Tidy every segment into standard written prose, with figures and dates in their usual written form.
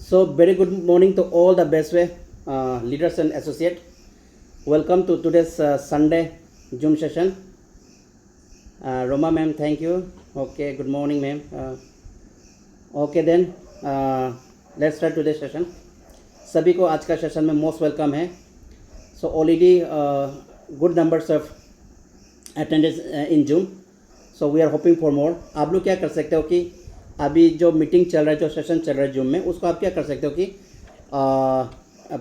So, very good morning to all the Bestway leaders and associate. Welcome to today's Sunday Zoom session. Roma ma'am, thank you. Okay, good morning ma'am. Okay then, let's start today's session. सभी को आज का session में most welcome है. So already good numbers of attendance in Zoom. So we are hoping for more. आप लोग क्या कर सकते हो कि अभी जो मीटिंग चल रहा है, जो सेशन चल रहा है जूम में, उसको आप क्या कर सकते हो कि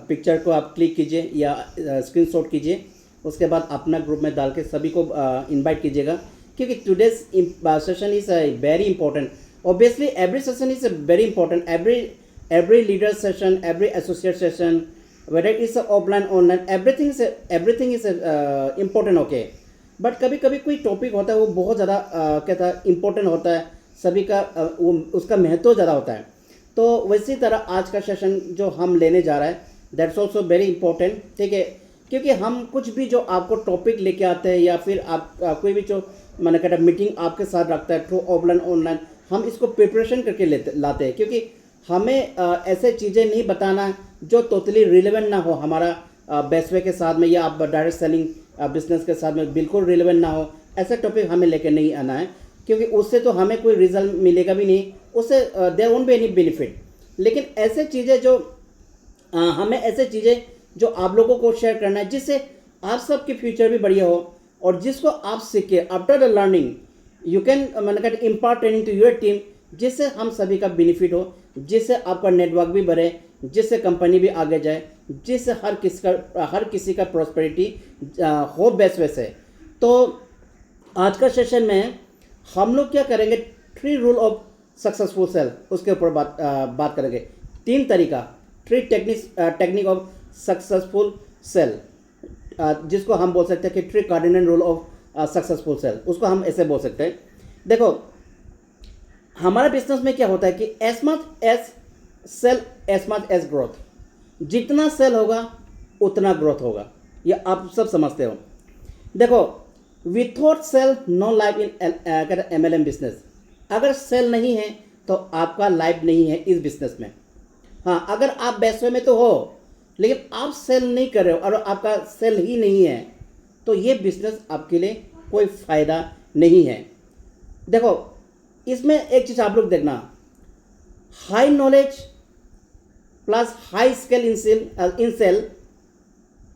पिक्चर को आप क्लिक कीजिए या स्क्रीनशॉट कीजिए. उसके बाद अपना ग्रुप में डाल के सभी को इनवाइट कीजिएगा, क्योंकि today's session is very important. Obviously every session is very important. every leader session, every associate session, whether it's offline online, everything is important. Okay, but कभी कभी कोई टॉपिक होता है वो बहुत ज़्यादा क्या था इम्पोर्टेंट होता है, सभी का वो उसका महत्व ज़्यादा होता है. तो वैसी तरह आज का सेशन जो हम लेने जा रहा है, दैट्स ऑल्सो वेरी इंपॉर्टेंट. ठीक है, क्योंकि हम कुछ भी जो आपको टॉपिक लेके आते हैं या फिर आप कोई भी जो मैंने कहता मीटिंग आपके साथ रखता है थ्रू ऑफलाइन ऑनलाइन, हम इसको प्रिपरेशन करके लाते हैं, क्योंकि हमें ऐसे चीज़ें नहीं बताना जो टोटली रिलेवेंट ना हो हमारा बेस्टवे के साथ में, या आप डायरेक्ट सेलिंग बिजनेस के साथ में बिल्कुल रिलेवेंट ना हो. ऐसे टॉपिक हमें लेकर नहीं आना है, क्योंकि उससे तो हमें कोई रिजल्ट मिलेगा भी नहीं, उससे there won't be any benefit. लेकिन ऐसे चीज़ें जो हमें ऐसे चीज़ें जो आप लोगों को शेयर करना है, जिससे आप सबकी फ्यूचर भी बढ़िया हो, और जिसको आप सीखे after the learning you can मैंने कहा impart training to your team, जिससे हम सभी का बेनिफिट हो, जिससे आपका नेटवर्क भी बढ़े, जिससे कंपनी भी आगे जाए, जिससे हर किसी का प्रॉस्पेरिटी हो बेस्ट से. तो आज का सेशन में हम लोग क्या करेंगे, 3 रूल ऑफ सक्सेसफुल सेल, उसके ऊपर बात करेंगे. 3 तरीका, 3 टेक्निक ऑफ सक्सेसफुल सेल, जिसको हम बोल सकते हैं कि 3 cardinal rule of successful sale. उसको हम ऐसे बोल सकते हैं. देखो, हमारा बिजनेस में क्या होता है कि as much as sale as much as growth. जितना सेल होगा उतना ग्रोथ होगा, ये आप सब समझते हो. देखो, without sale no life in MLM business. अगर सेल नहीं है तो आपका लाइफ नहीं है इस बिजनेस में. हाँ, अगर आप बेस्टवे में तो हो, लेकिन आप सेल नहीं कर रहे हो और आपका सेल ही नहीं है, तो ये बिजनेस आपके लिए कोई फ़ायदा नहीं है. देखो, इसमें एक चीज़ आप लोग देखना, high knowledge plus high scale in sale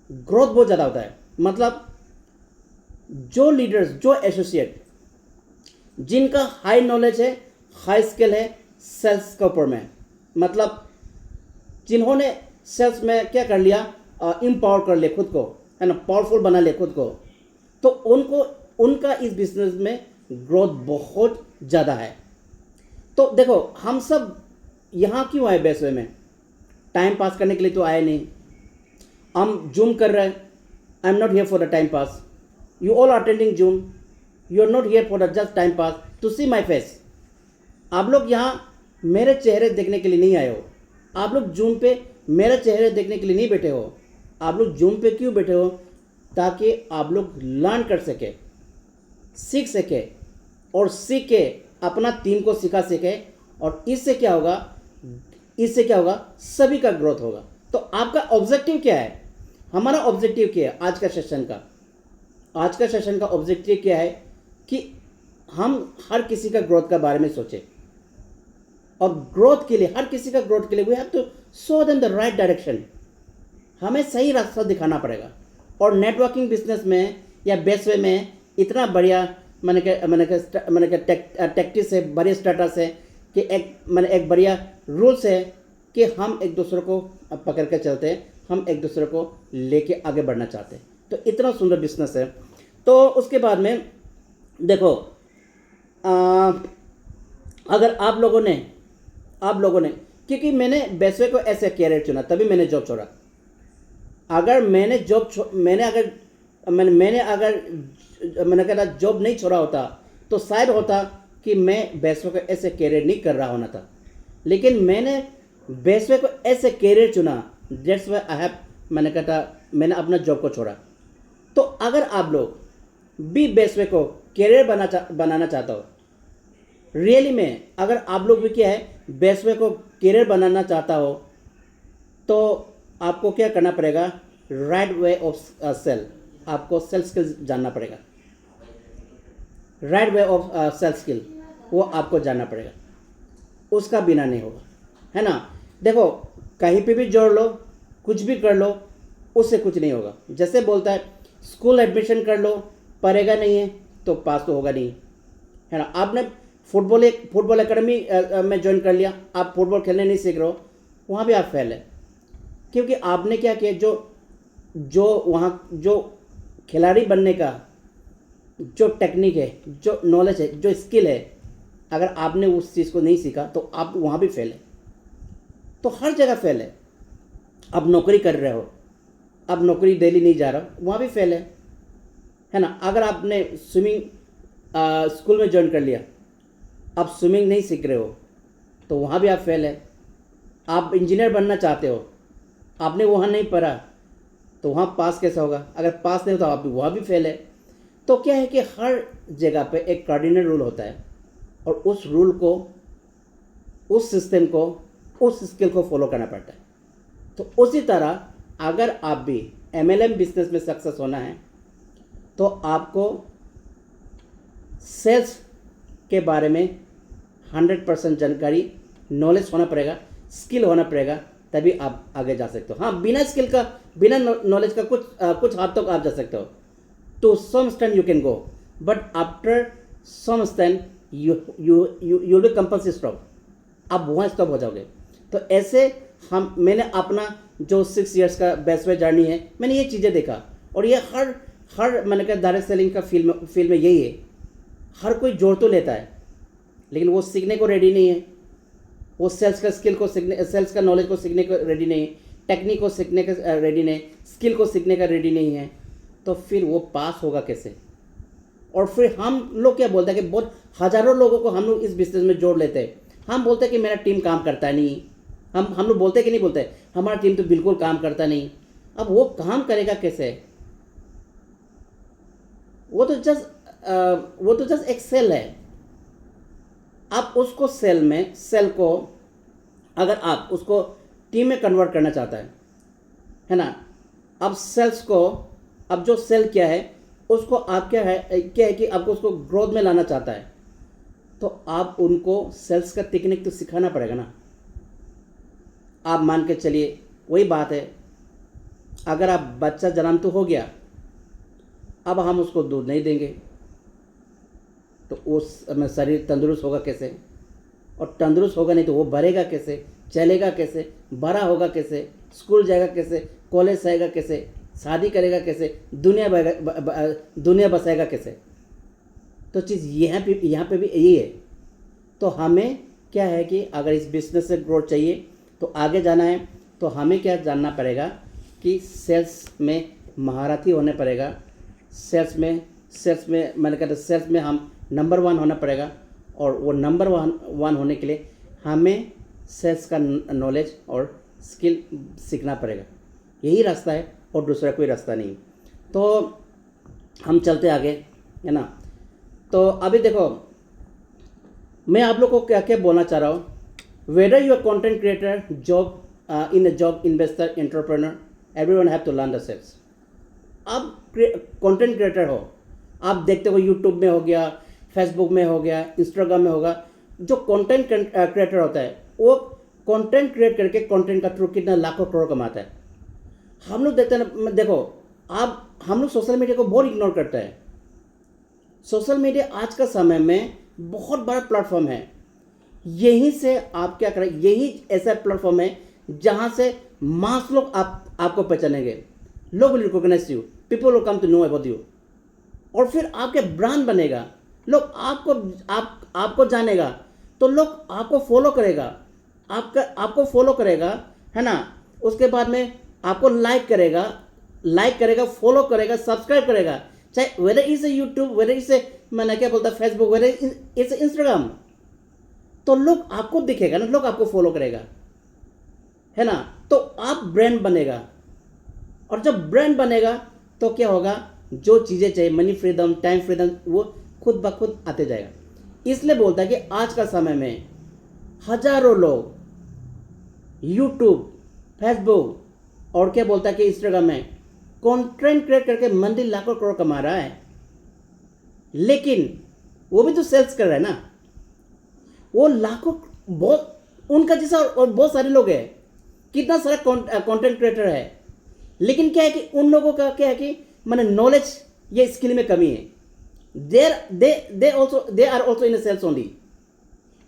growth बहुत ज़्यादा होता है. मतलब जो लीडर्स, जो एसोसिएट जिनका हाई नॉलेज है, हाई स्केल है सेल्स के ऊपर में, मतलब जिन्होंने सेल्स में क्या कर लिया, एम्पावर कर लिया खुद को, है ना, पावरफुल बना लिया खुद को, तो उनका इस बिजनेस में ग्रोथ बहुत ज़्यादा है. तो देखो, हम सब यहाँ क्यों आए बेस्टवे में? टाइम पास करने के लिए तो आए नहीं. हम जूम कर रहे हैं. I am not here for the time pass. You all attending zoom, you are not here for the just time pass to see my face. आप लोग यहाँ मेरे चेहरे देखने के लिए नहीं आए हो. आप लोग जूम पे मेरे चेहरे देखने के लिए नहीं बैठे हो. आप लोग जूम पे क्यों बैठे हो? ताकि आप लोग लर्न कर सके, सीख सके, और सीख के अपना टीम को सिखा सके, और इससे क्या होगा, सभी का ग्रोथ होगा. तो आपका ऑब्जेक्टिव क्या है? हमारा ऑब्जेक्टिव क्या है आज का सेशन का ऑब्जेक्टिव क्या है कि हम हर किसी का ग्रोथ के बारे में सोचें, और ग्रोथ के लिए, हर किसी का ग्रोथ के लिए we have to show them the right direction. हमें सही रास्ता दिखाना पड़ेगा. और नेटवर्किंग बिजनेस में या बेस्टवे में इतना बढ़िया मैंने कहा टैक्टिस है, बढ़िया स्टेटस है कि एक बढ़िया रूल्स है कि हम एक दूसरे को पकड़ के चलते हैं, हम एक दूसरे को लेके आगे बढ़ना चाहते हैं. तो इतना सुंदर बिजनेस है. तो उसके बाद में देखो, अगर आप लोगों ने क्योंकि मैंने बेस्टवे को ऐसे कैरियर चुना, तभी मैंने जॉब छोड़ा. अगर मैंने कहता जॉब नहीं छोड़ा होता तो शायद होता कि मैं बेस्टवे को ऐसे कैरियर नहीं कर रहा होना था. लेकिन मैंने बेस्टवे को ऐसे कैरियर चुना, दैट्स व्हाई आई हैव मैंने अपना जॉब को छोड़ा. तो अगर आप लोग भी बेस्टवे को कैरियर बनाना चाहता हो, रियली में अगर आप लोग भी क्या है बेसवे को करियर बनाना चाहता हो तो आपको क्या करना पड़ेगा, राइट वे ऑफ सेल, आपको सेल्फ स्किल जानना पड़ेगा। Right way of self skill वो आपको जानना पड़ेगा, उसका बिना नहीं होगा, है ना। देखो कहीं पे भी जोड़ लो, कुछ भी कर लो, उससे कुछ नहीं होगा। जैसे बोलता है स्कूल एडमिशन कर लो, पढ़ेगा नहीं है तो पास तो होगा नहीं, है ना। आपने फुटबॉल एकेडमी में ज्वाइन कर लिया, आप फुटबॉल खेलने नहीं सीख रहे हो, वहाँ भी आप फेल है, क्योंकि आपने क्या किया, जो वहाँ जो खिलाड़ी बनने का जो टेक्निक है, जो नॉलेज है, जो स्किल है, अगर आपने उस चीज़ को नहीं सीखा तो आप वहाँ भी फेल है। तो हर जगह फेल है। अब नौकरी कर रहे हो, अब नौकरी डेली नहीं जा रहा, वहाँ भी फेल है ना। अगर आपने स्विमिंग स्कूल में ज्वाइन कर लिया, अब स्विमिंग नहीं सीख रहे हो तो वहाँ भी आप फेल है। आप इंजीनियर बनना चाहते हो, आपने वहाँ नहीं पढ़ा तो वहाँ पास कैसा होगा, अगर पास नहीं हो तो आप भी वहाँ भी फेल है। तो क्या है कि हर जगह पे एक कार्डिनल रूल होता है और उस रूल को, उस सिस्टम को, उस स्किल को फॉलो करना पड़ता है। तो उसी तरह अगर आप भी MLM बिजनेस में सक्सेस होना है तो आपको सेल्स के बारे में 100% जानकारी, नॉलेज होना पड़ेगा, स्किल होना पड़ेगा, तभी आप आगे जा सकते हो। हाँ, बिना स्किल का, बिना नॉलेज का कुछ हद तक आप जा सकते हो। To some extent you can go, but after some extent you will compulsory stop, आप वहाँ स्टॉप हो जाओगे। तो ऐसे मैंने अपना जो 6 इयर्स का बेस्ट वे जर्नी है, मैंने ये चीज़ें देखा, और ये हर मैंने कहा डायरेक्ट सेलिंग का फील्ड में यही है। हर कोई जोड़ तो लेता है, लेकिन वो सीखने को रेडी नहीं है, वो सेल्स का स्किल को सीखने, सेल्स का नॉलेज को सीखने को रेडी नहीं है, टेक्निक को सीखने का रेडी नहीं, स्किल को सीखने का रेडी नहीं है, तो फिर वो पास होगा कैसे। और फिर हम लोग क्या बोलते हैं कि बहुत हज़ारों लोगों को हम लोग इस बिजनेस में जोड़ लेते हैं। हम बोलते हैं कि मेरा टीम काम करता नहीं, हम लोग बोलते हैं कि नहीं बोलते, हमारा टीम तो बिल्कुल काम करता नहीं। अब वो काम करेगा कैसे, वो तो जस्ट एक सेल है। आप उसको सेल को अगर आप उसको टीम में कन्वर्ट करना चाहता है ना। अब सेल्स को, अब जो सेल क्या है उसको आप क्या है कि आपको उसको ग्रोथ में लाना चाहता है, तो आप उनको सेल्स का टेक्निक तो सिखाना पड़ेगा ना। आप मान के चलिए, वही बात है, अगर आप बच्चा जन्म तो हो गया, अब हम उसको दूध नहीं देंगे तो उस में शरीर तंदुरुस्त होगा कैसे, और तंदुरुस्त होगा नहीं तो वो बढ़ेगा कैसे, चलेगा कैसे, बड़ा होगा कैसे, स्कूल जाएगा कैसे, कॉलेज जाएगा कैसे, शादी करेगा कैसे, दुनिया बसाएगा कैसे। तो चीज़ यहाँ पे भी यही है। तो हमें क्या है कि अगर इस बिजनेस से ग्रोथ चाहिए तो आगे जाना है, तो हमें क्या जानना पड़ेगा कि सेल्स में महारथी होने पड़ेगा। सेल्स में मैंने कहा सेल्स में हम नंबर 1 होना पड़ेगा, और वो नंबर 1 होने के लिए हमें सेल्स का नॉलेज और स्किल सीखना पड़ेगा। यही रास्ता है और दूसरा कोई रास्ता नहीं। तो हम चलते आगे, है ना। तो अभी देखो, मैं आप लोग को क्या क्या बोलना चाह रहा हूँ। Whether you are content creator, job in a job, investor, entrepreneur, everyone have to learn the sales. आप कंटेंट क्रिएटर हो, आप देखते हो यूट्यूब में हो गया, फेसबुक में हो गया, इंस्टाग्राम में होगा। जो कंटेंट क्रिएटर होता है वो कंटेंट क्रिएट करके कंटेंट का थ्रू कितना लाखों करोड़ कमाता है। हम लोग देखते हैं, देखो हम लोग सोशल मीडिया को बहुत इग्नोर करते हैं। सोशल मीडिया आज का समय में बहुत बड़ा प्लेटफॉर्म है। यहीं से आप क्या करें, यही ऐसा प्लेटफॉर्म है जहां से मास लोग आपको पहचानेंगे। लोग will recognise you, people will come to know about you, और फिर आपके ब्रांड बनेगा। लोग आपको जानेगा तो लोग आपको फॉलो करेगा, आपको फॉलो करेगा, है ना। उसके बाद में आपको लाइक करेगा, फॉलो करेगा, सब्सक्राइब करेगा, चाहे whether is a YouTube, whether is a मैंने क्या बोलता फेसबुक, वेदर इज इंस्टाग्राम। तो लोग आपको दिखेगा ना, लोग आपको फॉलो करेगा, है ना। तो आप ब्रांड बनेगा, और जब ब्रांड बनेगा तो क्या होगा, जो चीज़ें चाहिए, मनी फ्रीडम, टाइम फ्रीडम, वो खुद ब खुद आते जाएगा। इसलिए बोलता है कि आज का समय में हजारों लोग यूट्यूब, फेसबुक और क्या बोलता है कि इंस्टाग्राम में कंटेंट क्रिएट करके मंथली लाखों करोड़ कमा रहा है, लेकिन वो भी तो सेल्स कर रहा है ना। वो लाखों, बहुत उनका जैसा और बहुत सारे लोग हैं, कितना सारा कंटेंट क्रिएटर है, लेकिन क्या है कि उन लोगों का क्या है कि मैंने नॉलेज ये स्किल में कमी है। They are also in sales only.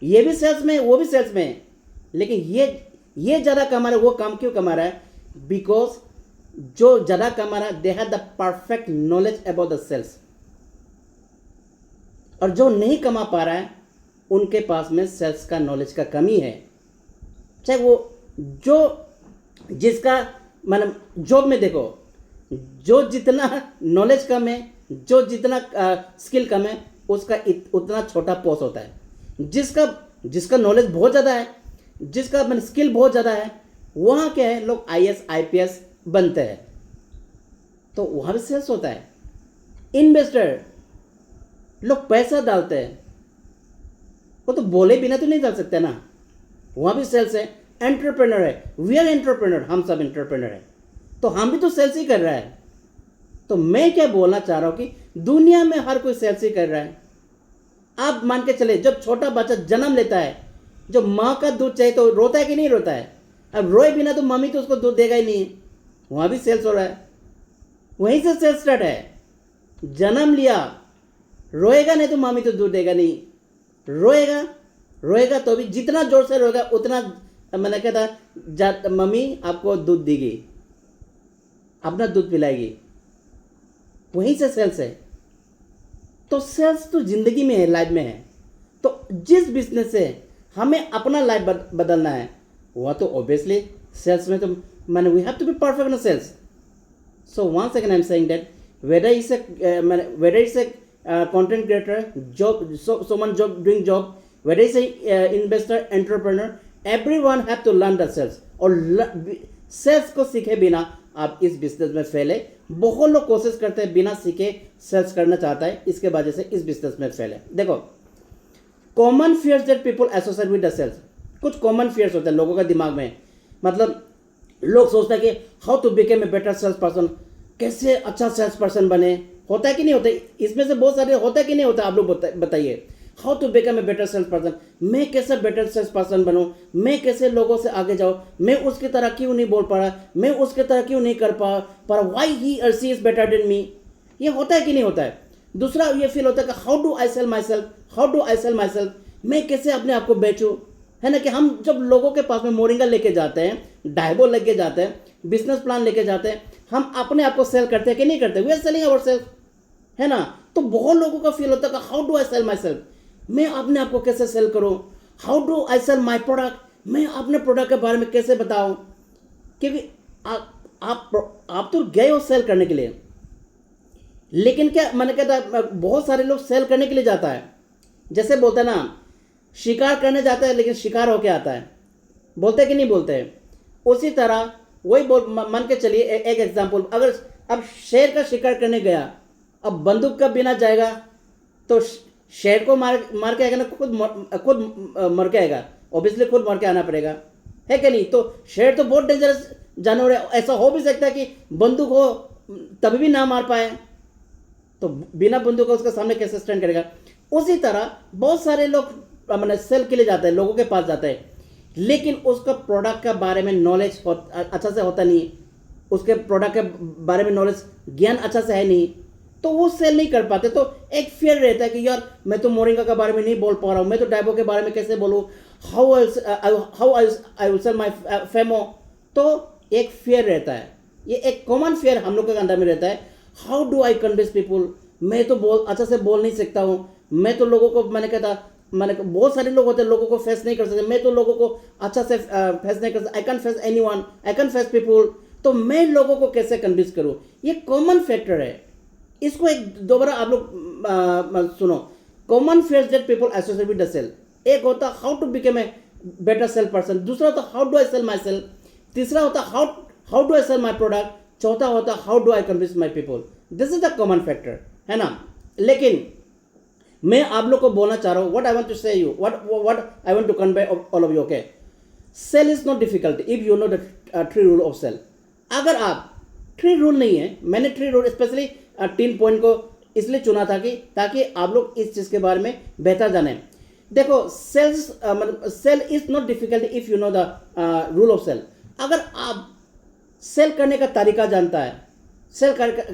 ये भी सेल्स में, वो भी सेल्स में है, लेकिन ये ज़्यादा कमा रहा है। वो काम क्यों कमा रहा है? बिकॉज जो ज़्यादा कमा रहा है they have the perfect knowledge about the sales, और जो नहीं कमा पा रहा है उनके पास में सेल्स का नॉलेज का कमी है। चाहे वो जो जिसका मतलब जॉब में देखो, जो जितना नॉलेज कम है, जो जितना स्किल कम है, उसका उतना छोटा पोस्ट होता है। जिसका नॉलेज बहुत ज़्यादा है, जिसका मतलब स्किल बहुत ज़्यादा है, वहाँ क्या है, लोग IAS IPS बनते हैं, तो वहाँ भी सेल्स होता है। इन्वेस्टर लोग पैसा डालते हैं, वो तो बोले बिना तो नहीं डाल सकते ना, वहाँ भी सेल्स है। एंटरप्रेन्योर है, वी आर एंटरप्रेन्योर, हम सब एंटरप्रेन्योर है, तो हम भी तो सेल्स ही कर रहा है। तो मैं क्या बोलना चाह रहा हूँ कि दुनिया में हर कोई सेल्स ही कर रहा है। आप मान के चले, जब छोटा बच्चा जन्म लेता है, जो माँ का दूध चाहिए तो रोता है कि नहीं रोता है? अब रोए बिना तो मम्मी तो उसको दूध देगा ही नहीं, वहाँ भी सेल्स हो रहा है। वहीं से सेल्स स्टार्ट है। जन्म लिया, रोएगा नहीं तो मम्मी तो दूध देगा नहीं, रोएगा तो भी जितना जोर से रोएगा उतना मैंने कहता मम्मी आपको दूध देगी, अपना दूध पिलाएगी। वहीं से सेल्स है। तो सेल्स तो जिंदगी में है, लाइफ में है। तो जिस बिजनेस से हमें अपना लाइफ बदलना है, वह तो ऑब्वियसली सेल्स में तो मैंने we have to be perfect in sales. So once again I'm saying that whether it's a content creator, someone doing job, whether it's a investor, entrepreneur, everyone have to learn the sales। और sales को सीखे बिना आप इस business में फेले। बहुत लोग कोशिश करते हैं बिना सीखे सेल्स करना चाहता है, इसके वजह से इस बिजनेस में फेले। देखो, common fears that people associate with the sales. कुछ कॉमन फियर्स होते हैं लोगों का दिमाग में, मतलब लोग सोचते हैं कि how to become a better sales person, कैसे अच्छा सेल्स पर्सन बने। होता है कि नहीं होता? इसमें से बहुत सारे होता है कि नहीं होता? आप लोग बताइए। How to become a better sales person, मैं कैसे बेटर सेल्स पर्सन बनूं, मैं कैसे लोगों से आगे जाऊं, मैं उसकी तरह क्यों नहीं बोल पा रहा, मैं उसकी तरह क्यों नहीं कर पा रहा, व्हाई ही और सी इज बेटर देन मी। ये होता है कि नहीं होता है? दूसरा ये फील होता है कि how do I sell my self, मैं कैसे अपने आप को बेचूं, है ना। कि हम जब लोगों के पास में मोरिंगा लेके जाते हैं, डायबो लेके जाते हैं, बिजनेस प्लान लेके जाते हैं, हम अपने आप को सेल करते हैं कि नहीं करते? We are selling our self, है ना। तो बहुत लोगों का फील होता है कि how do I sell my self, मैं अपने आप को कैसे सेल करूं, how do I sell my product, मैं अपने प्रोडक्ट के बारे में कैसे बताऊं। क्योंकि आप तो गए हो सेल करने के लिए, लेकिन क्या मैंने कहता बहुत सारे लोग सेल करने के लिए जाता है, जैसे बोलते हैं ना, शिकार करने जाता है लेकिन शिकार होके आता है, बोलते कि नहीं बोलते हैं? उसी तरह वही मान के चलिए एक एग्जांपल, अगर अब शेर का शिकार करने गया, अब बंदूक का बिना जाएगा तो शेर को मार के आएगा ना, खुद मर के आएगा, ऑब्वियसली खुद मर के आना पड़ेगा, है कि नहीं? तो शेर तो बहुत डेंजरस जानवर है, ऐसा हो भी सकता है कि बंदूक हो तभी भी ना मार पाए, तो बिना बंदूक का उसका सामने कैसे स्टैंड करेगा। उसी तरह बहुत सारे लोग मैंने सेल के लिए जाते हैं, लोगों के पास जाते हैं, लेकिन उसका प्रोडक्ट के बारे में नॉलेज अच्छा से होता नहीं, उसके प्रोडक्ट के बारे में नॉलेज ज्ञान अच्छा से है नहीं, तो वो सेल नहीं कर पाते। तो एक फियर रहता है कि यार मैं तो मोरिंगा के बारे में नहीं बोल पा रहा हूँ, मैं तो डायबो के बारे में कैसे बोलूँ, how I will sell my FOMO. तो एक फियर रहता है, ये एक कॉमन फियर हम लोग के अंदर में रहता है। How do I convince people, मैं तो अच्छा से बोल नहीं सकता हूँ, मैं तो लोगों को मैंने बहुत सारे लोग होते हैं लोगों को फेस नहीं कर सकते, मैं तो लोगों को अच्छा से फेस नहीं कर सकता, I can face anyone, I can face people, तो मैं लोगों को कैसे कन्विंस करूँ। ये कॉमन फैक्टर है, इसको एक दोबारा आप लोग सुनो। Common fears that people associate with the sale, एक होता how to become a better sale person, दूसरा होता how do I sell my sale, तीसरा होता how do I sell my product, चौथा होता how do I convince my people. This is the common factor, है ना। लेकिन मैं आप लोग को बोलना चाह रहा हूँ, what I want to say you, what I want to convey all of you, okay. Sale is not difficult if you know the 3 rule of sale. अगर आप 3 रूल नहीं है, मैंने 3 रूल स्पेशली 3 पॉइंट को इसलिए चुना था कि ताकि आप लोग इस चीज़ के बारे में बेहतर जाने। देखो, sale is not difficult if you know the rule of sale. अगर आप सेल करने का तरीका जानता है, सेल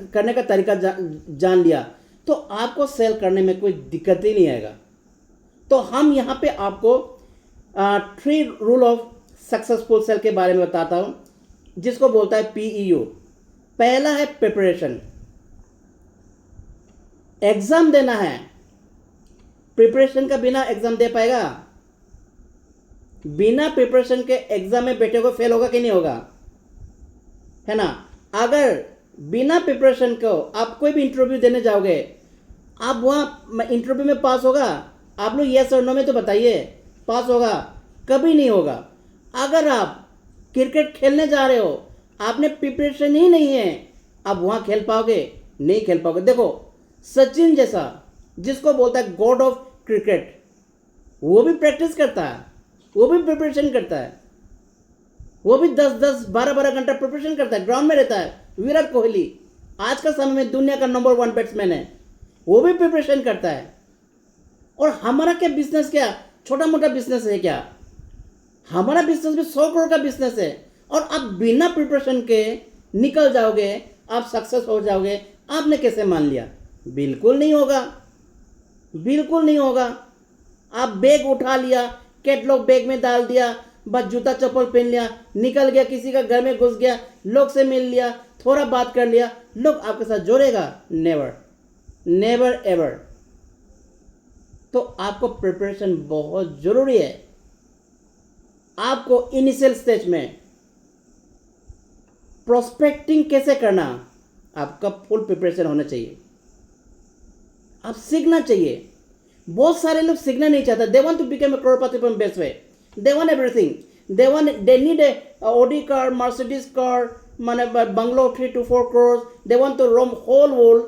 करने का तरीका जान लिया, तो आपको सेल करने में कोई दिक्कत ही नहीं आएगा। तो हम यहाँ पे आपको 3 रूल ऑफ सक्सेसफुल सेल के बारे में बताता हूँ, जिसको बोलता है PEU। पहला है प्रिपरेशन। एग्जाम देना है, प्रिपरेशन का बिना एग्जाम दे पाएगा? बिना प्रिपरेशन के एग्जाम में बैठे को फेल होगा कि नहीं होगा, है ना? अगर बिना प्रिपरेशन को आप कोई भी इंटरव्यू देने जाओगे, आप वहाँ इंटरव्यू में पास होगा? आप लोग यस और नो में तो बताइए, पास होगा? कभी नहीं होगा। अगर आप क्रिकेट खेलने जा रहे हो, आपने प्रिपरेशन ही नहीं है, आप वहाँ खेल पाओगे? नहीं खेल पाओगे। देखो, सचिन जैसा, जिसको बोलता है गॉड ऑफ क्रिकेट, वो भी प्रैक्टिस करता है, वो भी प्रिपरेशन करता है, वो भी 10-10, 12-12 घंटा प्रिपरेशन करता है, ग्राउंड में रहता है। विराट कोहली आज का समय में दुनिया का नंबर 1 बैट्समैन है, वो भी प्रिपरेशन करता है। और हमारा क्या बिजनेस, क्या छोटा मोटा बिजनेस है क्या? हमारा बिजनेस भी 100 करोड़ का बिजनेस है। और आप बिना प्रिपरेशन के निकल जाओगे, आप सक्सेस हो जाओगे, आपने कैसे मान लिया? बिल्कुल नहीं होगा, बिल्कुल नहीं होगा। आप बैग उठा लिया, कैटलॉग बैग में डाल दिया, बस जूता चप्पल पहन लिया, निकल गया, किसी का घर में घुस गया, लोग से मिल लिया, थोड़ा बात कर लिया, लोग आपके साथ जोड़ेगा? Never, never ever. तो आपको प्रिपरेशन बहुत जरूरी है। आपको इनिशियल स्टेज में प्रोस्पेक्टिंग कैसे करना, आपका फुल प्रिपरेशन होना चाहिए। आप सीखना चाहिए। बहुत सारे लोग सीखना नहीं चाहते। They want to become a करोड़पति from best way. They want everything. They need a Audi car, Mercedes car, माने bungalow 3 to 4 crores. They want to roam whole world,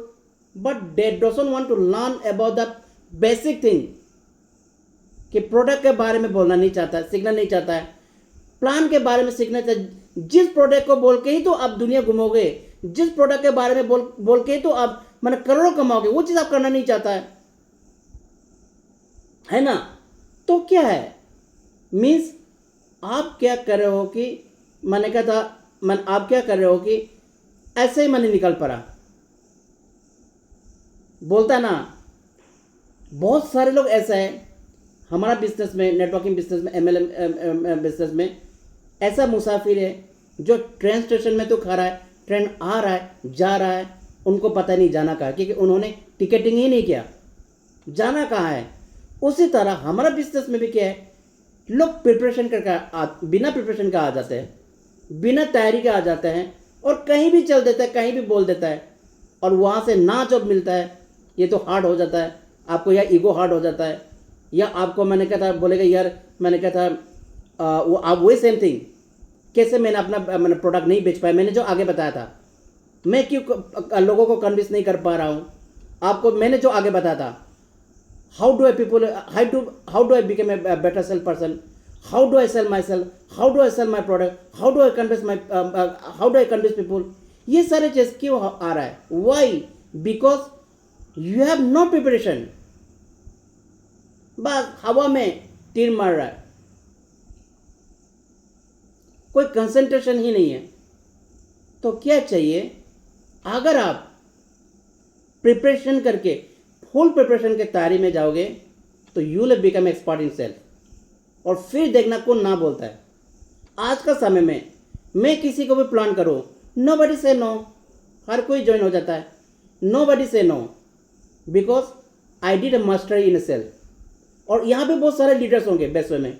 but they doesn't want to learn about the basic thing. कि product के बारे में बोलना नहीं चाहता है, सीखना नहीं चाहता है, प्लान के बारे में सीखना चाहता। जिस प्रोडक्ट को बोल के ही तो आप दुनिया घूमोगे, जिस प्रोडक्ट के बारे में बोल के ही तो आप माने करोड़ों कमाओगे, वो चीज़ आप करना नहीं चाहता है ना? तो क्या है, मीन्स आप क्या कर रहे हो कि मैंने कहा था, आप क्या कर रहे हो कि ऐसे ही मैंने निकल पड़ा, बोलता है ना। बहुत सारे लोग ऐसा है हमारा बिजनेस में, नेटवर्किंग बिजनेस में, MLM बिजनेस में, ऐसा मुसाफिर है जो ट्रेन स्टेशन में तो खड़ा है, ट्रेन आ रहा है, जा रहा है, उनको पता नहीं जाना कहाँ है, क्योंकि उन्होंने टिकटिंग ही नहीं किया, जाना कहाँ है। उसी तरह हमारा बिजनेस में भी क्या है, लोग प्रिपरेशन करके बिना प्रिपरेशन का आ जाते हैं, बिना तैयारी के आ जाते हैं, और कहीं भी चल देता है, कहीं भी बोल देता है, और वहाँ से ना जॉब मिलता है, ये तो हार्ड हो जाता है आपको, या ईगो हार्ड हो जाता है, या आपको मैंने कहा था बोलेगा यार, मैंने कहा था वो आप वही सेम थिंग, कैसे मैंने अपना मैंने प्रोडक्ट नहीं बेच पाया, मैंने जो आगे बताया था, मैं क्यों लोगों को कन्विंस नहीं कर पा रहा हूँ आपको, मैंने जो आगे बताया था, how do I become a better sale person, how do I sell my self, how do I sell my product, how do I convince people, ये सारे चीज़ क्यों आ रहा है? Why? Because you have no preparation. बस हवा में तीर मार रहा है, कोई कंसंट्रेशन ही नहीं है। तो क्या चाहिए, अगर आप प्रिपरेशन करके फुल प्रिपरेशन के तैयारी में जाओगे तो you will become expert in self, और फिर देखना कौन ना बोलता है। आज का समय में मैं किसी को भी प्लान करूँ, नोबडी से नो, हर कोई ज्वाइन हो जाता है, nobody say no, because I did a mastery in self. और यहाँ पे बहुत सारे लीडर्स होंगे बेस्ट वे में,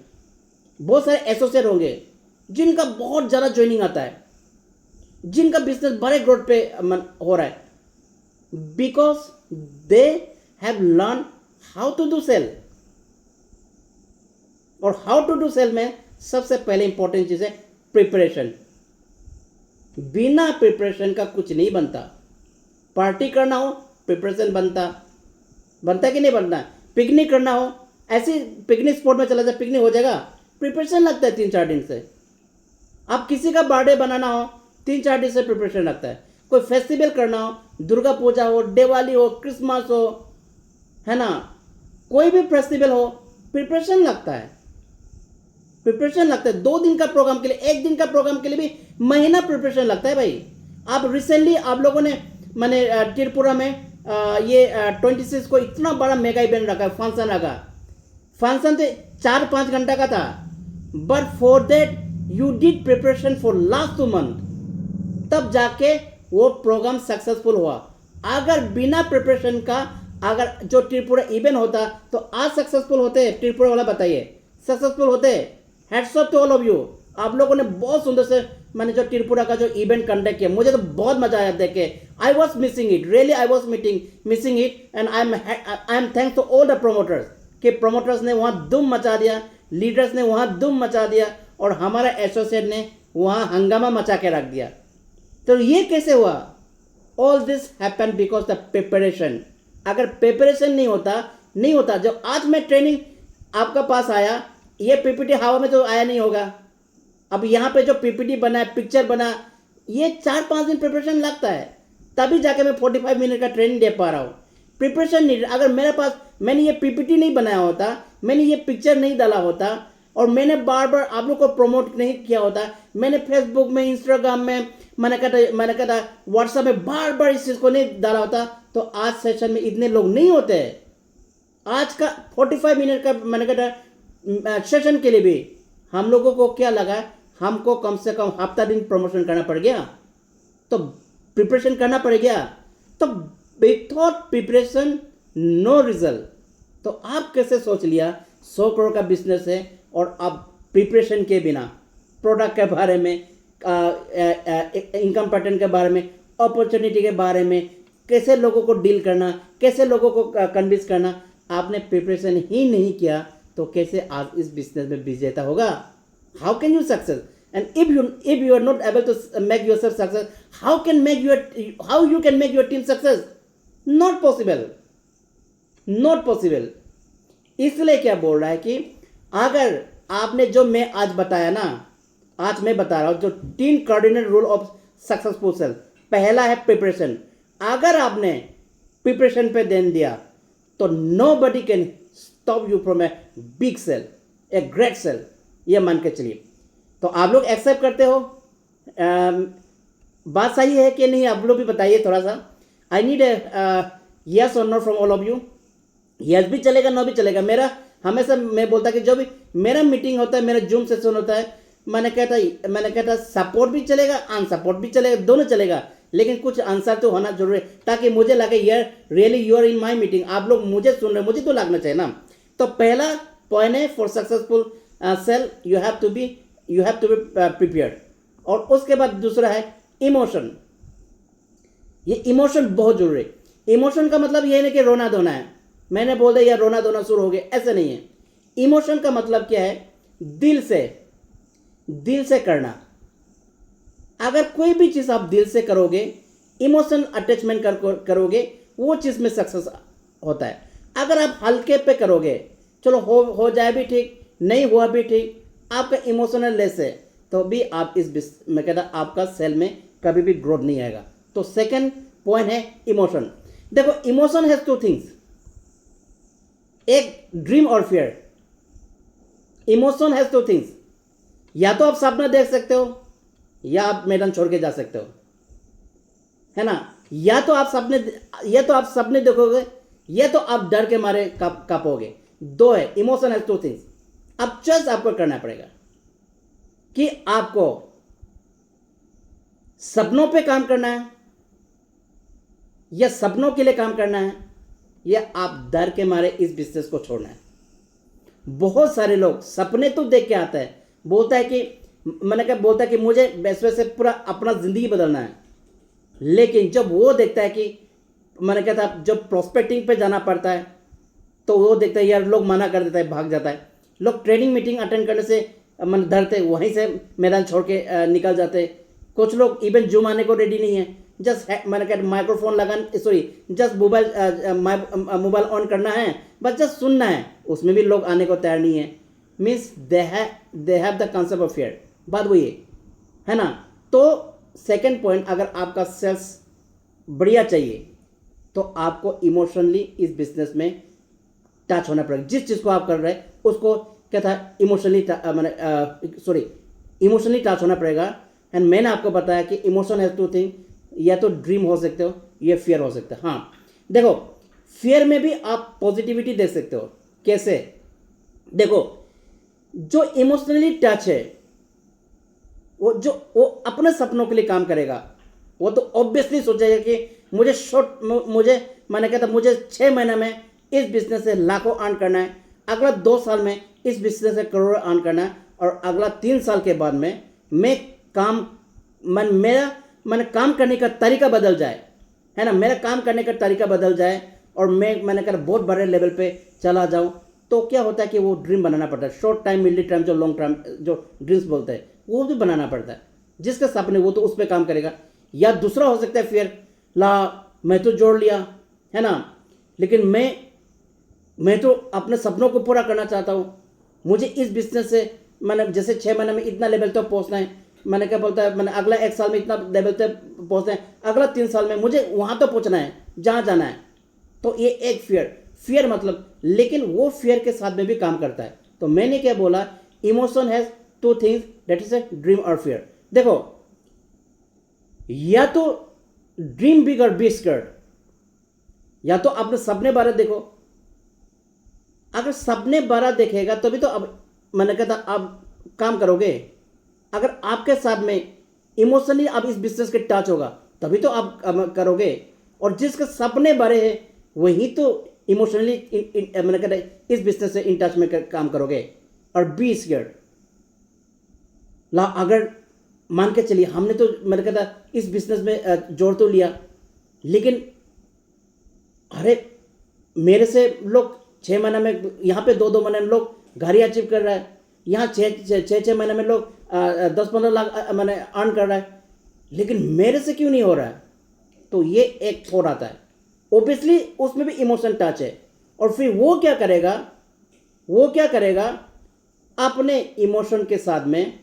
बहुत सारे एसोसिएट होंगे जिनका बहुत ज़्यादा ज्वाइनिंग आता है, जिनका बिजनेस बड़े ग्रोथ पे हो रहा है, because they have learn how to do sale. और हाउ टू डू सेल में सबसे पहले इंपॉर्टेंट चीज़ है प्रिपरेशन। बिना प्रिपरेशन का कुछ नहीं बनता। पार्टी करना हो प्रिपरेशन बनता, बनता है कि नहीं बनता है? पिकनिक करना हो, ऐसी पिकनिक स्पॉट में चला जाए, पिकनिक हो जाएगा? प्रिपरेशन लगता है 3-4 दिन से। आप किसी का बर्थडे बनाना हो, 3-4 दिन से प्रिपरेशन लगता है। कोई फेस्टिवल करना हो, दुर्गा पूजा हो, दिवाली हो, क्रिसमस हो, है ना, कोई भी फेस्टिवल हो, प्रिपरेशन लगता है, प्रिपरेशन लगता है। 2 दिन का प्रोग्राम के लिए, 1 दिन का प्रोग्राम के लिए भी महीना प्रिपरेशन लगता है भाई। आप रिसेंटली आप लोगों ने मैंने त्रिपुरा में ये 26 को इतना बड़ा मेगा इवेंट रखा, फंक्शन रखा। फंक्शन तो 4-5 घंटा का था, but for that you did preparation for last 2 month, तब जाके वो प्रोग्राम सक्सेसफुल हुआ। अगर बिना प्रिपरेशन का अगर जो त्रिपुरा इवेंट होता तो आज सक्सेसफुल होते? त्रिपुरा वाला बताइए, सक्सेसफुल होते? Hats off to all of you. आप लोगों ने बहुत सुंदर से मैंने जो त्रिपुरा का जो इवेंट कंडक्ट किया, मुझे तो बहुत मजा आया देख के। I was missing it, really I was missing it, and I am thanks to all the promoters कि प्रोमोटर्स ने वहाँ धूम मचा दिया, लीडर्स ने वहाँ धूम मचा दिया, और हमारा एसोसिएट ने वहाँ हंगामा मचा के रख दिया। तो ये कैसे हुआ? All this happen because the preparation. अगर प्रिपरेशन नहीं होता, जब आज मैं ट्रेनिंग आपका पास आया, ये पीपीटी हवा में तो आया नहीं होगा। अब यहाँ पे जो पीपीटी बना है, पिक्चर बना, ये 4-5 दिन प्रिपरेशन लगता है, तभी जाके मैं 45 मिनट का ट्रेनिंग दे पा रहा हूँ। प्रिपरेशन नहीं, अगर मेरे पास मैंने ये पीपीटी नहीं बनाया होता, मैंने ये पिक्चर नहीं डाला होता, और मैंने बार बार आप लोग को प्रमोट नहीं किया होता, मैंने फेसबुक में, इंस्टाग्राम में, मैंने कहा था व्हाट्सएप में बार बार इस चीज़ को नहीं डाला होता, तो आज सेशन में इतने लोग नहीं होते। आज का 45 मिनट का मैंने कहा सेशन के लिए भी हम लोगों को क्या लगा, हमको कम से कम हफ्ता दिन प्रमोशन करना पड़ गया, तो प्रिपरेशन करना पड़ गया। तो विथआउट प्रिपरेशन नो रिजल्ट। तो आप कैसे सोच लिया 100 करोड़ का बिजनेस है, और आप प्रिपरेशन के बिना प्रोडक्ट के बारे में, इनकम पैटर्न के बारे में, अपॉर्चुनिटी के बारे में, कैसे लोगों को डील करना, कैसे लोगों को कन्विंस करना, आपने प्रिपरेशन ही नहीं किया, तो कैसे आप इस बिजनेस में विजेता होगा? How can you success? And if you are not able to make yourself success, how you can make your team success? Not possible, not possible. इसलिए क्या बोल रहा है कि अगर आपने जो मैं आज बताया ना, आज मैं बता रहा हूँ जो 3 cardinal rule of successful sale. पहला है प्रिपरेशन। अगर आपने प्रिपरेशन पे ध्यान दिया तो nobody can stop you from a big sell, a great sell, ये मान के चलिए। तो आप लोग एक्सेप्ट करते हो? बात सही है कि नहीं, आप लोग भी बताइए थोड़ा सा। आई नीड यस और know from all of you. Yes भी चलेगा, नो भी चलेगा। मेरा हमेशा मैं बोलता कि जो भी मेरा मीटिंग होता है, मेरा जूम सेशन होता है, मैंने कहता सपोर्ट भी चलेगा, अनसपोर्ट भी चलेगा, दोनों चलेगा, लेकिन कुछ आंसर तो होना जरूरी है, ताकि मुझे लगे यार really you are in my meeting, आप लोग मुझे सुन रहे, मुझे तो लगना चाहिए ना। तो पहला पॉइंट है for successful sale you have to be prepared. और उसके बाद दूसरा है इमोशन। ये इमोशन बहुत जरूरी है। इमोशन का मतलब ये नहीं कि रोना धोना है, मैंने बोल दिया यार रोना धोना शुरू हो गया, ऐसे नहीं है। इमोशन का मतलब क्या है? दिल से करना। अगर कोई भी चीज़ आप दिल से करोगे, इमोशन अटैचमेंट करोगे, वो चीज़ में सक्सेस होता है। अगर आप हल्के पे करोगे, चलो हो जाए भी ठीक, नहीं हुआ भी ठीक, आपका इमोशनल लेस है, तो भी आप मैं कहता आपका सेल में कभी भी ग्रोथ नहीं आएगा। तो सेकंड पॉइंट है इमोशन। देखो इमोशन हैज 2 थिंग्स, एक ड्रीम और फियर। इमोशन हैज 2 थिंग्स, या तो आप सपना देख सकते हो या आप मैदान छोड़ के जा सकते हो, है ना। या तो आप सपने देखोगे, या तो आप डर के मारे कांपोगे। 2 है, इमोशन हैज 2 थिंग्स। अब चॉइस आपको करना पड़ेगा कि आपको सपनों पे काम करना है, या सपनों के लिए काम करना है, या आप डर के मारे इस बिजनेस को छोड़ना है। बहुत सारे लोग सपने तो देख के आता है, बोलता है कि मुझे वैसे से पूरा अपना जिंदगी बदलना है, लेकिन जब वो देखता है कि जब प्रोस्पेक्टिंग पे जाना पड़ता है, तो वो देखता है यार लोग मना कर देता है, भाग जाता है। लोग ट्रेनिंग मीटिंग अटेंड करने से डरते, वहीं से मैदान छोड़ के निकल जाते। कुछ लोग इवन जूम आने को रेडी नहीं है, जस्ट मैंने कहा माइक्रोफोन लगाना, सॉरी जस्ट मोबाइल ऑन करना है, बस जस्ट सुनना है, उसमें भी लोग आने को तैयार नहीं है। Means they have the concept of fear. बात वही है ना। तो सेकंड पॉइंट, अगर आपका सेल्स बढ़िया चाहिए तो आपको इमोशनली इस बिजनेस में टच होना पड़ेगा। जिस चीज़ को आप कर रहे हैं उसको क्या था, इमोशनली टच होना पड़ेगा। एंड मैंने आपको बताया कि इमोशन हैज टू थिंग, या तो ड्रीम हो सकते हो या फियर हो सकता है। हाँ देखो, फियर में भी आप पॉजिटिविटी देख सकते हो। कैसे? देखो, जो इमोशनली टच है वो अपने सपनों के लिए काम करेगा। वो तो ऑब्वियसली सोचेगा कि मुझे मैंने कहता मुझे 6 महीने में इस बिजनेस से लाखों अर्न करना है, अगला 2 साल में इस बिजनेस से करोड़ों अर्न करना है, और अगला 3 साल के बाद में मैंने काम करने का तरीका बदल जाए, है ना, मेरा काम करने का तरीका बदल जाए और मैंने कहा बहुत बड़े लेवल पे चला जाऊं। तो क्या होता है कि वो ड्रीम बनाना पड़ता है, शॉर्ट टाइम, मिडिल टाइम, जो लॉन्ग टाइम जो ड्रीम्स बोलते हैं वो भी बनाना पड़ता है। जिसका सपने वो तो उस पर काम करेगा। या दूसरा हो सकता है फियर, मैं तो जोड़ लिया, है ना, लेकिन मैं तो अपने सपनों को पूरा करना चाहता हूँ, मुझे इस बिजनेस से मैंने जैसे 6 महीने में इतना लेवल तक पहुँचना है, मैंने क्या बोलता है, मैंने अगला 1 साल में इतना लेवल तक पहुँचना है, अगला 3 साल में मुझे वहाँ तो पहुँचना है जहाँ जाना है। तो ये एक फियर मतलब, लेकिन वो फियर के साथ में भी काम करता है। तो मैंने क्या बोला, emotion has 2 things, that is a dream और फियर। देखो, या तो ड्रीम बिग और बी स्कर्ड, या तो अपने सपने बारे देखो। अगर सपने बारे देखेगा तभी तो अब मैंने कहता आप काम करोगे। अगर आपके साथ में इमोशनली आप इस बिजनेस के टच होगा तभी तो आप करोगे। और जिसके सपने बड़े हैं वही तो इमोशनली मैंने कहता इस बिजनेस से इन टच में काम करोगे। और बी स्कैर्ड, अगर मान के चलिए हमने तो मैंने कहता इस बिजनेस में जोड़ तो लिया, लेकिन अरे मेरे से लोग 6 महीने में, यहाँ पे 2-2 महीने में लोग घर ही अचीव कर रहा है, यहाँ 6 महीने में लोग 10-15 लाख मैंने अर्न कर रहा है, लेकिन मेरे से क्यों नहीं हो रहा है? तो ये एक थॉट आता है। ओबियसली उसमें भी इमोशन टच है। और फिर वो क्या करेगा, अपने इमोशन के साथ में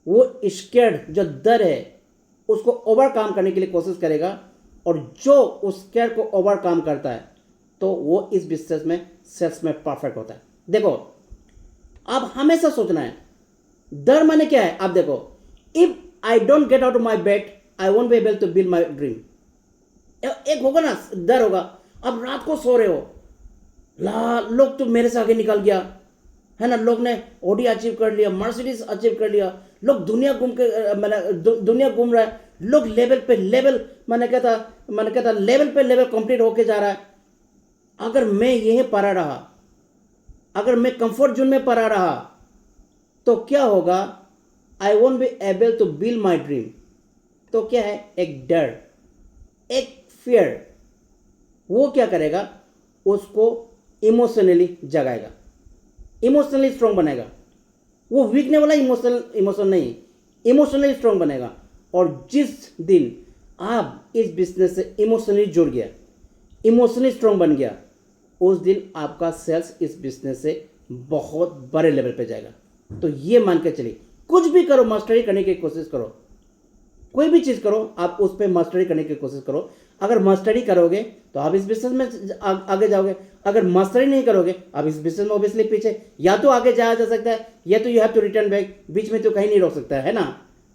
वो स्कैर्ड जो डर है उसको ओवरकम करने के लिए कोशिश करेगा। और जो उस स्कैर को ओवरकम करता है तो वो इस बिजनेस में सेल्स में परफेक्ट होता है। देखो, आप हमेशा सोचना है डर माने क्या है। आप देखो, if I don't get out of my bed I won't be able to build my dream. एक होगा ना डर होगा, अब रात को सो रहे हो, लोग तो मेरे से आगे निकल गया, है ना, लोग ने ऑडी अचीव कर लिया, मर्सिडीज अचीव कर लिया, लोग दुनिया घूम रहा है, लोग लेवल पे लेवल मैंने कहता लेवल पे लेवल कंप्लीट होके जा रहा है। अगर मैं यहीं पड़ा रहा, अगर मैं कंफर्ट जोन में पड़ा रहा तो क्या होगा, I won't be able to build my dream. तो क्या है, एक डर, एक फियर, वो क्या करेगा, उसको इमोशनली जगाएगा, इमोशनली स्ट्रांग बनेगा। वो वीकने वाला इमोशन नहीं, इमोशनली स्ट्रांग बनेगा। और जिस दिन आप इस बिजनेस से इमोशनली जुड़ गया, इमोशनली स्ट्रांग बन गया, उस दिन आपका सेल्स इस बिजनेस से बहुत बड़े लेवल पे जाएगा। तो ये मान के चलिए, कुछ भी करो मास्टरी करने की कोशिश करो, कोई भी चीज़ करो आप उस पर मास्टरी करने की कोशिश करो। अगर मास्टरी करोगे तो आप इस बिजनेस में आगे जाओगे, अगर मास्टरी नहीं करोगे आप इस बिजनेस में ऑब्वियसली पीछे, या तो आगे जाया जा सकता है या तो you have to return back, बीच में तो कहीं नहीं रोक सकता है ना,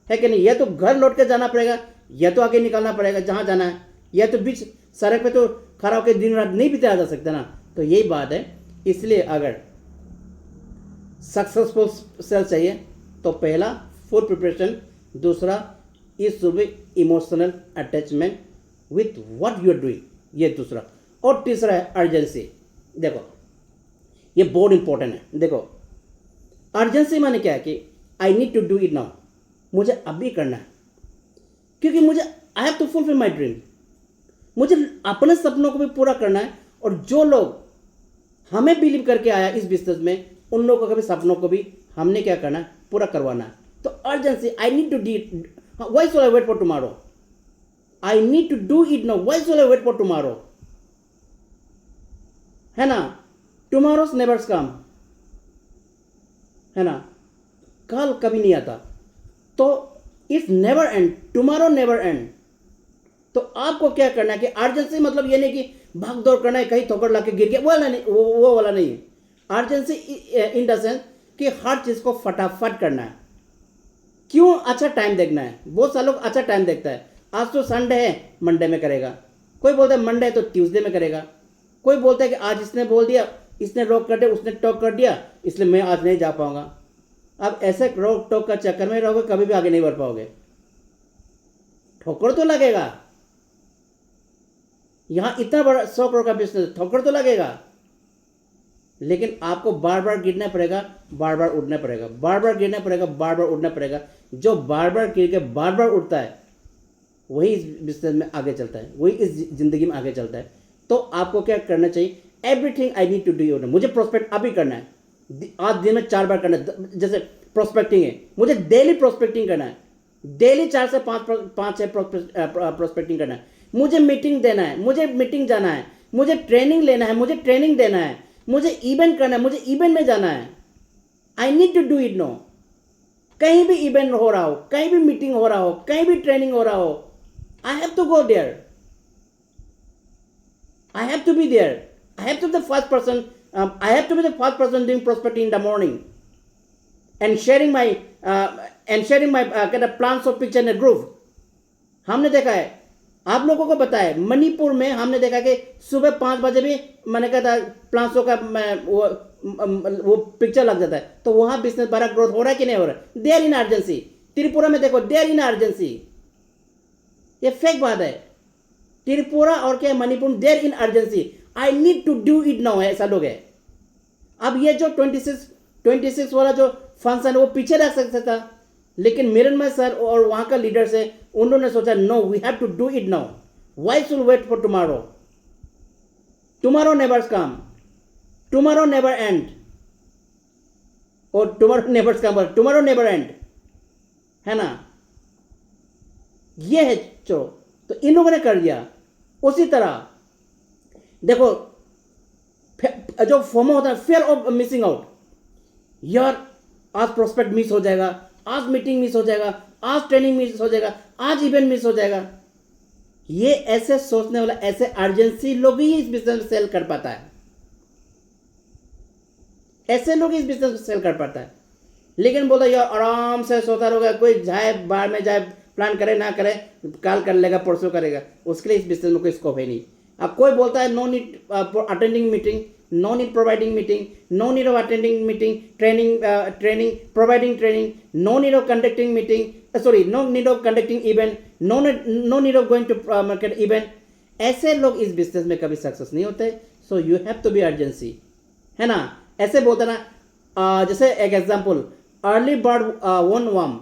है कि नहीं। या तो घर लौट के जाना पड़ेगा या तो आगे निकलना पड़ेगा जहाँ जाना है, या तो बीच सड़क पे तो खड़ा होकर दिन रात नहीं बिताया जा सकता ना। तो यही बात है। इसलिए अगर सक्सेसफुल सेल चाहिए तो पहला फुल प्रिपरेशन, दूसरा is should be emotional attachment with what you are doing, ये दूसरा। और तीसरा है अर्जेंसी। देखो ये बहुत इंपॉर्टेंट है। देखो अर्जेंसी माने क्या है कि I need to do it now, मुझे अभी करना है, क्योंकि मुझे I have to fulfil my dream, मुझे अपने सपनों को भी पूरा करना है। और जो लोग हमें बिलीव करके आया इस बिजनेस में, उन लोगों के भी सपनों को भी हमने क्या करना है, पूरा करवाना है। तो urgency, I need to do, why should I wait for tomorrow, I need to do it now, why should I wait for tomorrow, है ना, टुमारोज नेवर्स कम, है ना, कल कभी नहीं आता, तो if never and, tomorrow never and. तो आपको क्या करना है कि अर्जेंसी मतलब ये नहीं कि भाग दौड़ करना है, कहीं ठोकर ला के गिर गया, वो वाला नहीं, वो वाला नहीं है। अर्जेंसी इन द सेंस कि हर चीज़ को फटाफट करना है। क्यों? अच्छा टाइम देखना है। बहुत सारे लोग अच्छा टाइम देखता है, आज तो संडे है मंडे में करेगा, कोई बोलता है मंडे है तो ट्यूसडे में करेगा, कोई बोलता है कि आज इसने बोल दिया, इसने रोक कर दिया, उसने टॉक कर दिया, इसलिए मैं आज नहीं जा पाऊंगा। अब ऐसे रोक टॉक का चक्कर में रहोगे, कभी भी आगे नहीं बढ़ पाओगे, ठोकर तो लगेगा। यहां इतना बड़ा 100 करोड़ का बिजनेस, ठोकर तो लगेगा, लेकिन आपको बार बार गिरना पड़ेगा, बार बार उठना पड़ेगा, बार बार गिरना पड़ेगा, बार बार उठना पड़ेगा। जो बार बार गिर के बार बार उठता है वही इस बिजनेस में आगे चलता है, वही इस जिंदगी में आगे चलता है। तो आपको क्या करना चाहिए? Everything I need to do, मुझे प्रोस्पेक्ट अभी करना है, आज दिन में 4 बार करना है। जैसे प्रोस्पेक्टिंग है, मुझे डेली प्रोस्पेक्टिंग करना है, डेली 4 से 5 प्रोस्पेक्टिंग करना है। मुझे मीटिंग देना है, मुझे मीटिंग जाना है, मुझे ट्रेनिंग लेना है, मुझे ट्रेनिंग देना है, मुझे इवेंट करना है, मुझे इवेंट में जाना है। I need to do it now. कहीं भी इवेंट हो रहा हो, कहीं भी मीटिंग हो रहा हो, कहीं भी ट्रेनिंग हो रहा हो, I have to go there, I have to be there, I have to be the first person, I have to be the first person doing prospecting in the morning and sharing my kind of plans of picture in a group. हमने देखा है, आप लोगों को पता है, मणिपुर में हमने देखा कि सुबह 5 बजे भी मैंने कहा था प्लांसों का वो पिक्चर लग जाता है, तो वहाँ बिजनेस बड़ा ग्रोथ हो रहा है कि नहीं हो रहा है? There in urgency. त्रिपुरा में देखो, देयर इन अर्जेंसी, ये फेक बात है। त्रिपुरा और क्या Manipur, there in urgency, I need to do it now, ऐसा लोग है। अब ये जो 26 वाला जो फंक्शन है वो पीछे रख सकता था, लेकिन मिरनमय सर और वहाँ का लीडर्स है, उन्होंने सोचा no, we have to do it now, why should wait for tomorrow, tomorrow nevers come, tomorrow never end, और tomorrow nevers come, tomorrow never end, है ना, ये है। तो इन लोगों ने कर दिया। उसी तरह देखो, जो फोमो होता है, फियर ऑफ मिसिंग आउट, यार आज प्रोस्पेक्ट मिस हो जाएगा, आज मीटिंग मिस हो जाएगा, आज ट्रेनिंग मिस हो जाएगा, आज इवेंट मिस हो जाएगा। ये ऐसे सोचने वाला, ऐसे अर्जेंसी लोग ही इस बिजनेस में सेल कर पाता है, ऐसे लोग इस बिजनेस में सेल कर पाता है। लेकिन बोला यार आराम से सोता रहोगा, कोई जाए बाहर में जाए, प्लान करे ना करे, कल कर लेगा, परसों करेगा, उसके लिए इस बिजनेस में कोई स्कोप है नहीं। अब कोई बोलता है no need attending meeting, no need providing meeting, no need of attending meeting, training providing training, no need of conducting meeting, sorry no need of conducting event, no need of going to market event. ऐसे लोग इस business में कभी success नहीं होते। So you have to be urgency, है ना। ऐसे बोलते ना, जैसे एक example, early bird won worm,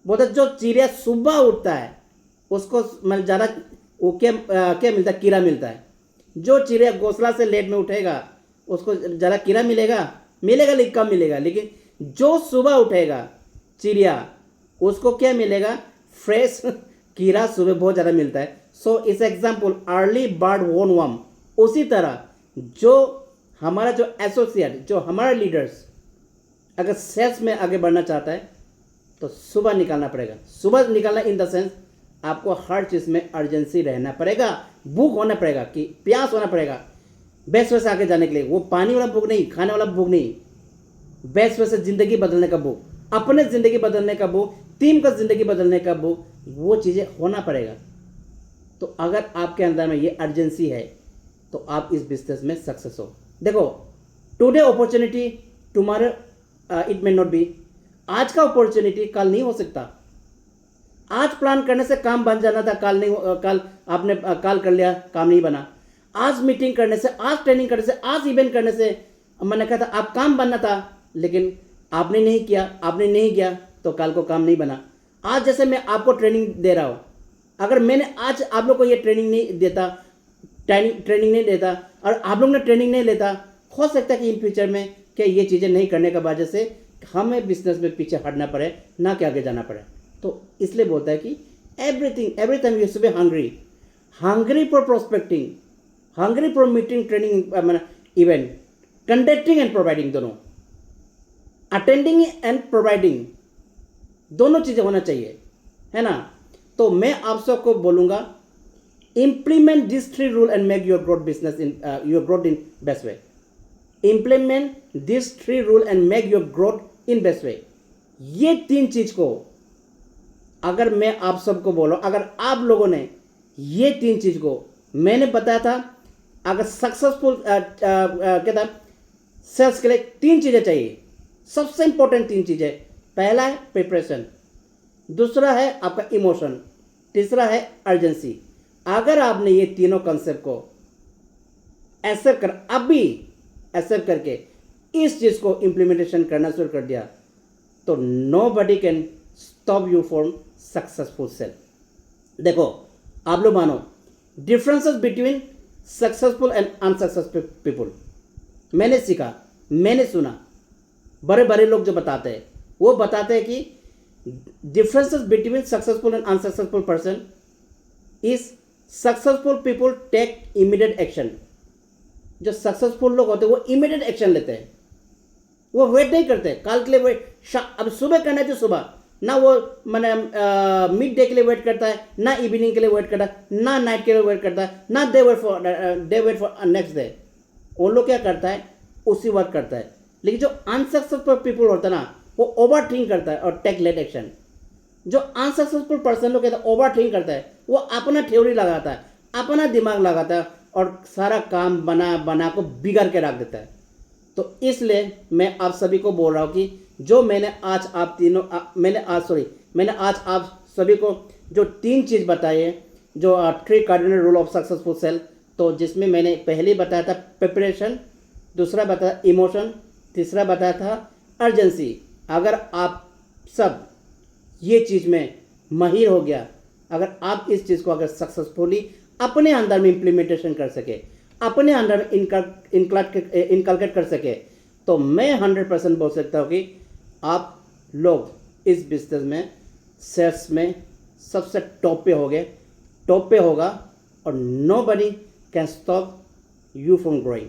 बोलते जो चिड़िया सुबह उठता है उसको मतलब ज़्यादा वो क्या मिलता है? कीड़ा मिलता है। जो चिड़िया घोंसला से लेट में उठेगा उसको ज़्यादा कीड़ा मिलेगा, लेकिन कम मिलेगा। लेकिन जो सुबह उठेगा चिड़िया, उसको क्या मिलेगा? फ्रेश कीड़ा सुबह बहुत ज़्यादा मिलता है। सो इस example early bird won worm. उसी तरह जो हमारा जो एसोसिएट, जो हमारा लीडर्स अगर सेल्स में आगे बढ़ना चाहता है तो सुबह निकालना पड़ेगा। सुबह निकालना इन द सेंस आपको हर चीज़ में अर्जेंसी रहना पड़ेगा, भूख होना पड़ेगा, कि प्यास होना पड़ेगा बेस्ट वे से आगे जाने के लिए। वो पानी वाला भूख नहीं, खाने वाला भूख नहीं, बेस्ट वे से ज़िंदगी बदलने का भूख, अपने ज़िंदगी बदलने का भूख, टीम का ज़िंदगी बदलने का भूख, वो चीज़ें होना पड़ेगा। तो अगर आपके अंदर में ये अर्जेंसी है तो आप इस बिजनेस में सक्सेस हो। देखो, today opportunity tomorrow it may not be. आज का अपॉर्चुनिटी कल नहीं हो सकता। आज प्लान करने से काम बन जाना था, कल नहीं, कल आपने कॉल कर लिया, काम नहीं बना। आज मीटिंग करने से, आज ट्रेनिंग करने से, आज इवेंट करने से मैंने कहा था आप काम बनना था, लेकिन आपने नहीं किया, आपने नहीं किया तो कल को काम नहीं बना। आज जैसे मैं आपको ट्रेनिंग दे रहा हूँ, अगर मैंने आज आप लोग को ये ट्रेनिंग नहीं देता, ट्रेनिंग नहीं देता और आप लोग ने ट्रेनिंग नहीं लेता, हो सकता है कि इन फ्यूचर में क्या ये चीज़ें नहीं करने की वजह से हमें बिजनेस में पीछे हटना पड़े, ना कि आगे जाना पड़े। तो इसलिए बोलता है कि every time you should be hungry for prospecting, hungry for meeting, training, event, conducting and providing, दोनों अटेंडिंग एंड प्रोवाइडिंग दोनों चीज़ें होना चाहिए, है ना। तो मैं आप सबको बोलूँगा, implement this 3 rule and make your growth business in your growth in best way. Implement this 3 rule and make your growth in best way. ये 3 चीज़ को अगर मैं आप सबको बोलूँ, अगर आप लोगों ने ये 3 चीज़ को मैंने बताया था, अगर सक्सेसफुल क्या था सेल्स के लिए 3 चीज़ें चाहिए, सबसे इंपॉर्टेंट 3 चीज़ें। पहला है प्रिपरेशन, दूसरा है आपका इमोशन, तीसरा है अर्जेंसी। अगर आपने ये तीनों कंसेप्ट को एक्सेप्ट कर अभी एक्सेप्ट करके इस चीज़ को इम्प्लीमेंटेशन करना शुरू कर दिया, तो nobody can stop you from successful sale. देखो आप लोग मानो differences between successful and unsuccessful people. मैंने सीखा, मैंने सुना, बड़े बड़े लोग जो बताते हैं वो बताते हैं कि differences between successful and unsuccessful person is successful people take immediate action. जो सक्सेसफुल लोग होते हैं वो इमीडिएट एक्शन लेते हैं, वो वेट नहीं करते कल के लिए। वेट अब सुबह करना है तो सुबह, ना वो मैंने मिड डे के लिए वेट करता है, ना इवनिंग के लिए वेट करता है, ना नाइट के लिए वेट करता है, ना they wait for next day. उन लोग क्या करता है, उसी वक्त करता है। लेकिन जो अनसक्सेसफुल पीपल होता है ना, वो ओवर थिंक करता है और टेक लेट एक्शन। जो अनसक्सेसफुल पर्सन लोग कहता है ओवर थिंक करता है, वो अपना थ्योरी लगाता है, अपना दिमाग लगाता है और सारा काम बना को बिगाड़ के रख देता है। तो इसलिए मैं आप सभी को बोल रहा हूँ कि जो मैंने आज आप सभी को जो 3 चीज़ बताई है, जो 3 cardinal rule of successful sale, तो जिसमें मैंने पहले बताया था प्रिपरेशन, दूसरा बताया इमोशन, तीसरा बताया था अर्जेंसी। अगर आप सब ये चीज़ में माहिर हो गया, अगर आप इस चीज़ को अगर सक्सेसफुली अपने अंदर में इम्प्लीमेंटेशन कर सके, अपने अंदर में इनकलकेट कर सके, तो मैं 100% बोल सकता हूँ कि आप लोग इस बिजनेस में, सेल्स में सबसे टॉप पे होगा और nobody can stop you from growing.